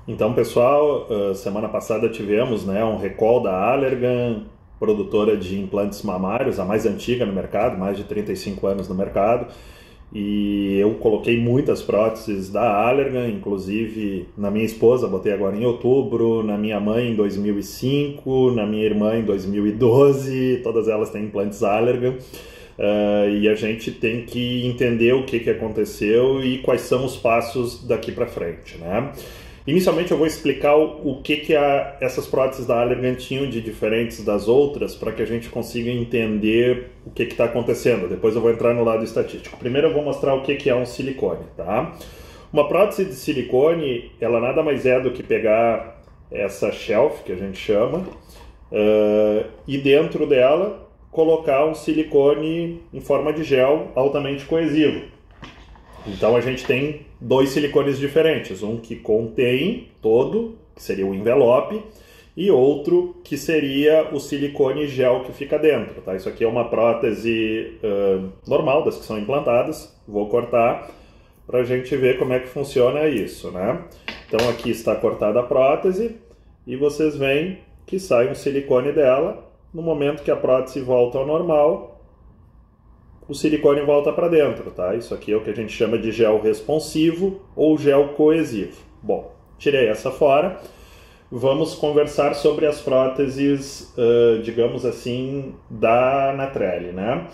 Então, pessoal, semana passada tivemos, né, um recall da Allergan, produtora de implantes mamários, a mais antiga no mercado, mais de 35 anos no mercado. E eu coloquei muitas próteses da Allergan, inclusive na minha esposa, botei agora em outubro, na minha mãe em 2005, na minha irmã em 2012, todas elas têm implantes Allergan. E a gente tem que entender o que aconteceu e quais são os passos daqui para frente, né? Inicialmente eu vou explicar o que essas próteses da Allergan tinham de diferentes das outras para que a gente consiga entender o que está acontecendo. Depois eu vou entrar no lado estatístico. Primeiro eu vou mostrar o que é um silicone, tá? Uma prótese de silicone, ela nada mais é do que pegar essa shelf, que a gente chama, e dentro dela colocar um silicone em forma de gel altamente coesivo. Então a gente tem dois silicones diferentes, um que contém todo, que seria o envelope, e outro que seria o silicone gel que fica dentro, tá? Isso aqui é uma prótese normal, das que são implantadas. Vou cortar para a gente ver como é que funciona isso, né? Então aqui está cortada a prótese e vocês veem que sai um silicone dela. No momento que a prótese volta ao normal, o silicone volta para dentro, tá? Isso aqui é o que a gente chama de gel responsivo ou gel coesivo. Bom, tirei essa fora. Vamos conversar sobre as próteses, digamos assim, da Natrelle, né?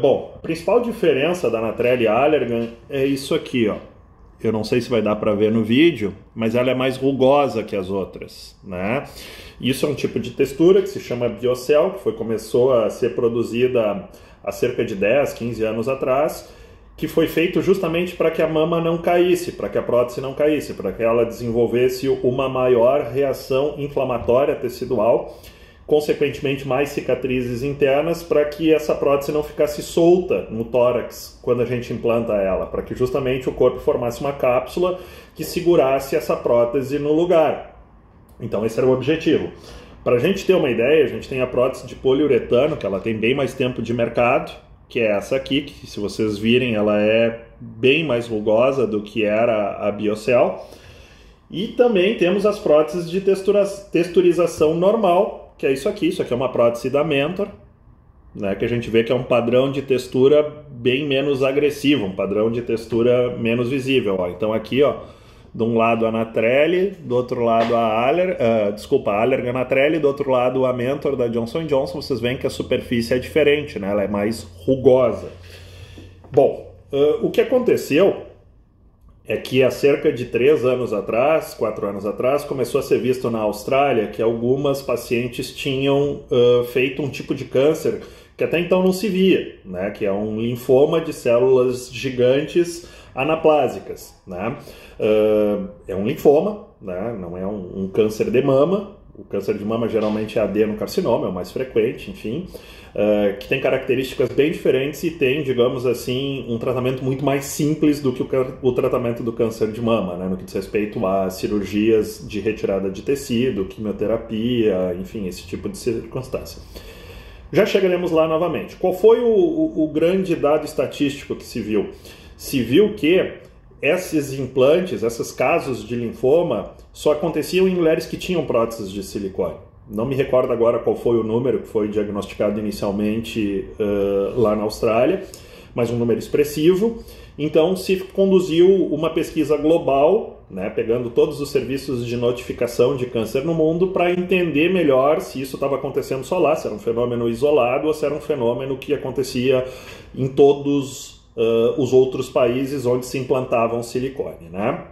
Bom, a principal diferença da Natrelle Allergan é isso aqui, ó. Eu não sei se vai dar para ver no vídeo, mas ela é mais rugosa que as outras, né? Isso é um tipo de textura que se chama Biocel, que começou a ser produzida há cerca de 10, 15 anos atrás, que foi feito justamente para que a mama não caísse, para que a prótese não caísse, para que ela desenvolvesse uma maior reação inflamatória tecidual, consequentemente mais cicatrizes internas, para que essa prótese não ficasse solta no tórax quando a gente implanta ela, para que justamente o corpo formasse uma cápsula que segurasse essa prótese no lugar. Então esse era o objetivo. Para a gente ter uma ideia, a gente tem a prótese de poliuretano, que ela tem bem mais tempo de mercado, que é essa aqui, que se vocês virem ela é bem mais rugosa do que era a Biocel. E também temos as próteses de texturização normal, que é isso aqui é uma prótese da Mentor, né, que a gente vê que é um padrão de textura bem menos agressivo, um padrão de textura menos visível. Ó. Então aqui, ó, de um lado a Natrelle, do outro lado a Allergan Natrelle, do outro lado a Mentor da Johnson & Johnson. Vocês veem que a superfície é diferente, né? Ela é mais rugosa. Bom, o que aconteceu é que há cerca de 3 anos atrás, 4 anos atrás, começou a ser visto na Austrália que algumas pacientes tinham feito um tipo de câncer que até então não se via, né? Que é um linfoma de células gigantes anaplásicas, né? É um linfoma, né? Não é um câncer de mama. O câncer de mama geralmente é adenocarcinoma, é o mais frequente, enfim, que tem características bem diferentes e tem, digamos assim, um tratamento muito mais simples do que o tratamento do câncer de mama, né? No que diz respeito a cirurgias de retirada de tecido, quimioterapia, enfim, esse tipo de circunstância. Já chegaremos lá novamente. Qual foi o grande dado estatístico que se viu? Se viu que esses implantes, esses casos de linfoma, só aconteciam em mulheres que tinham próteses de silicone. Não me recordo agora qual foi o número que foi diagnosticado inicialmente lá na Austrália, mas um número expressivo. Então se conduziu uma pesquisa global, né, pegando todos os serviços de notificação de câncer no mundo, para entender melhor se isso estava acontecendo só lá, se era um fenômeno isolado ou se era um fenômeno que acontecia em todos os outros países onde se implantavam silicone, né?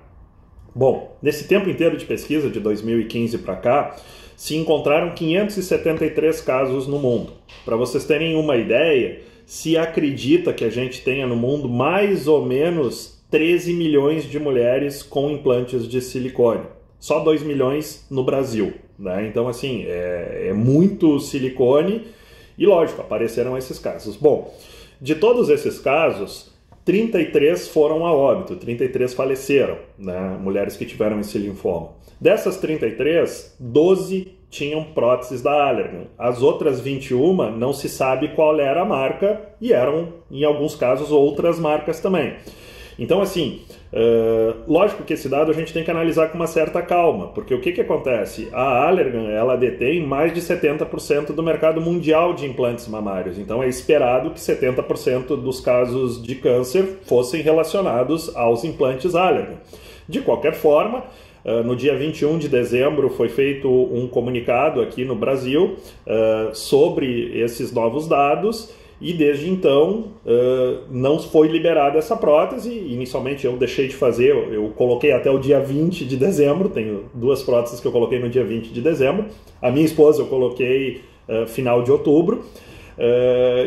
Bom, nesse tempo inteiro de pesquisa, de 2015 para cá, se encontraram 573 casos no mundo. Para vocês terem uma ideia, se acredita que a gente tenha no mundo mais ou menos 13 milhões de mulheres com implantes de silicone. Só 2 milhões no Brasil, né? Então, assim, é muito silicone e, lógico, apareceram esses casos. Bom, de todos esses casos, 33 foram a óbito, 33 faleceram, né? Mulheres que tiveram esse linfoma. Dessas 33, 12 tinham próteses da Allergan. As outras 21 não se sabe qual era a marca e eram, em alguns casos, outras marcas também. Então, assim, lógico que esse dado a gente tem que analisar com uma certa calma, porque o que acontece? A Allergan, ela detém mais de 70% do mercado mundial de implantes mamários, então é esperado que 70% dos casos de câncer fossem relacionados aos implantes Allergan. De qualquer forma, no dia 21 de dezembro foi feito um comunicado aqui no Brasil sobre esses novos dados e desde então não foi liberada essa prótese. Inicialmente eu deixei de fazer, eu coloquei até o dia 20 de dezembro, tenho 2 próteses que eu coloquei no dia 20 de dezembro, a minha esposa eu coloquei final de outubro,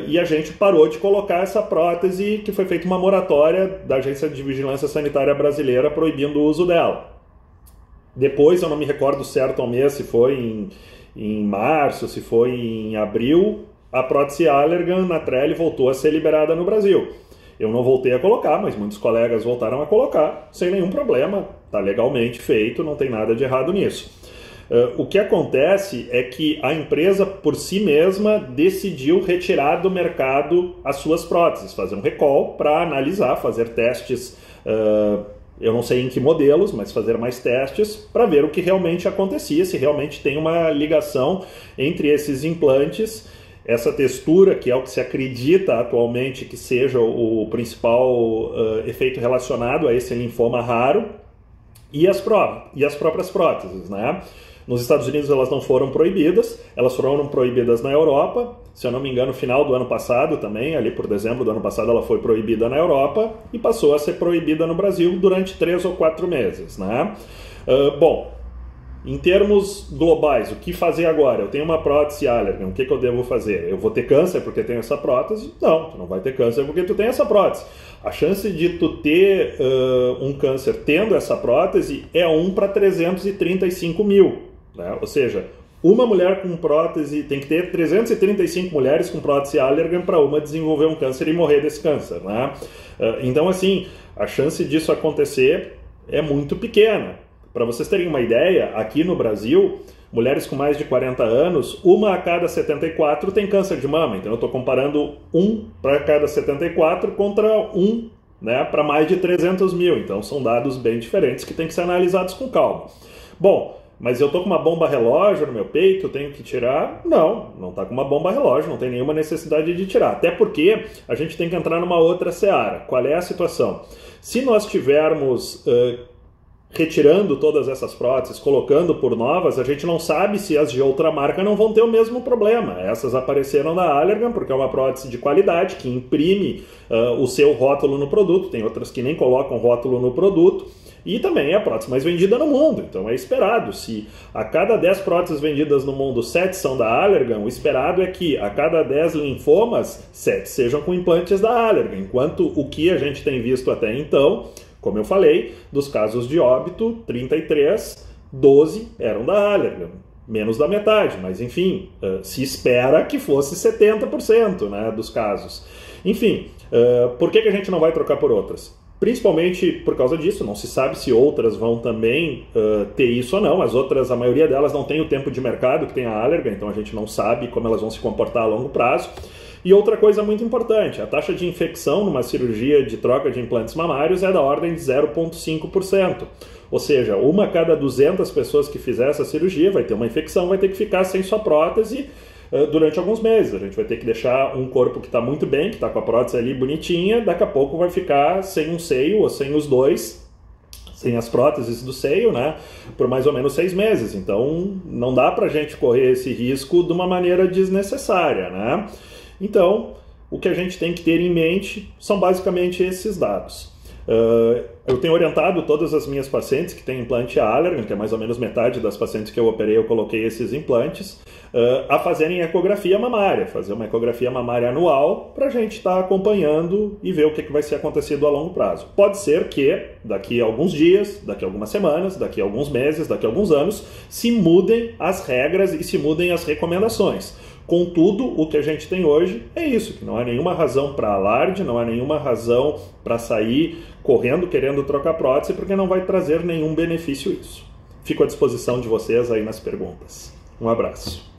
e a gente parou de colocar essa prótese, que foi feita uma moratória da Agência de Vigilância Sanitária Brasileira proibindo o uso dela. Depois, eu não me recordo certo ao mês, se foi em março, se foi em abril, a prótese Allergan na Trelle voltou a ser liberada no Brasil. Eu não voltei a colocar, mas muitos colegas voltaram a colocar, sem nenhum problema, está legalmente feito, não tem nada de errado nisso. O que acontece é que a empresa, por si mesma, decidiu retirar do mercado as suas próteses, fazer um recall para analisar, fazer testes, eu não sei em que modelos, mas fazer mais testes para ver o que realmente acontecia, se realmente tem uma ligação entre esses implantes, essa textura, que é o que se acredita atualmente que seja o principal efeito relacionado a esse linfoma raro, e as próprias próteses, né? Nos Estados Unidos elas não foram proibidas, elas foram proibidas na Europa, se eu não me engano, no final do ano passado também, ali por dezembro do ano passado ela foi proibida na Europa e passou a ser proibida no Brasil durante 3 ou 4 meses, né? Bom, em termos globais, o que fazer agora? Eu tenho uma prótese Allergan, o que eu devo fazer? Eu vou ter câncer porque tenho essa prótese? Não, tu não vai ter câncer porque tu tem essa prótese. A chance de tu ter um câncer tendo essa prótese é 1 para 335 mil, né? Ou seja, uma mulher com prótese, tem que ter 335 mulheres com prótese Allergan para uma desenvolver um câncer e morrer desse câncer, né? Então, assim, a chance disso acontecer é muito pequena. Para vocês terem uma ideia, aqui no Brasil, mulheres com mais de 40 anos, 1 a cada 74 tem câncer de mama. Então eu estou comparando 1 para cada 74 contra 1, né, para mais de 300 mil. Então são dados bem diferentes que têm que ser analisados com calma. Bom, mas eu estou com uma bomba relógio no meu peito, tenho que tirar? Não, não está com uma bomba relógio, não tem nenhuma necessidade de tirar. Até porque a gente tem que entrar numa outra seara. Qual é a situação? Se nós tivermos retirando todas essas próteses, colocando por novas, a gente não sabe se as de outra marca não vão ter o mesmo problema. Essas apareceram da Allergan porque é uma prótese de qualidade, que imprime o seu rótulo no produto, tem outras que nem colocam rótulo no produto, e também é a prótese mais vendida no mundo, então é esperado. Se a cada 10 próteses vendidas no mundo, 7 são da Allergan, o esperado é que a cada 10 linfomas, 7 sejam com implantes da Allergan, enquanto o que a gente tem visto até então, como eu falei, dos casos de óbito, 33, 12 eram da Allergan, menos da metade, mas enfim, se espera que fosse 70%, né, dos casos. Enfim, por que a gente não vai trocar por outras? Principalmente por causa disso, não se sabe se outras vão também ter isso ou não. As outras, a maioria delas não tem o tempo de mercado que tem a Allergan, então a gente não sabe como elas vão se comportar a longo prazo. E outra coisa muito importante, a taxa de infecção numa cirurgia de troca de implantes mamários é da ordem de 0,5%. Ou seja, 1 a cada 200 pessoas que fizer essa cirurgia vai ter uma infecção, vai ter que ficar sem sua prótese durante alguns meses. A gente vai ter que deixar um corpo que está muito bem, que está com a prótese ali bonitinha, daqui a pouco vai ficar sem um seio ou sem os dois, sem as próteses do seio, né, por mais ou menos 6 meses. Então não dá para a gente correr esse risco de uma maneira desnecessária, né? Então, o que a gente tem que ter em mente são basicamente esses dados. Eu tenho orientado todas as minhas pacientes que têm implante Allergan, que é mais ou menos metade das pacientes que eu operei, eu coloquei esses implantes, a fazerem ecografia mamária, fazer uma ecografia mamária anual para a gente estar acompanhando e ver o que vai ser acontecido a longo prazo. Pode ser que daqui a alguns dias, daqui a algumas semanas, daqui a alguns meses, daqui a alguns anos, se mudem as regras e se mudem as recomendações. Contudo, o que a gente tem hoje é isso, que não há nenhuma razão para alarde, não há nenhuma razão para sair correndo, querendo trocar prótese, porque não vai trazer nenhum benefício isso. Fico à disposição de vocês aí nas perguntas. Um abraço.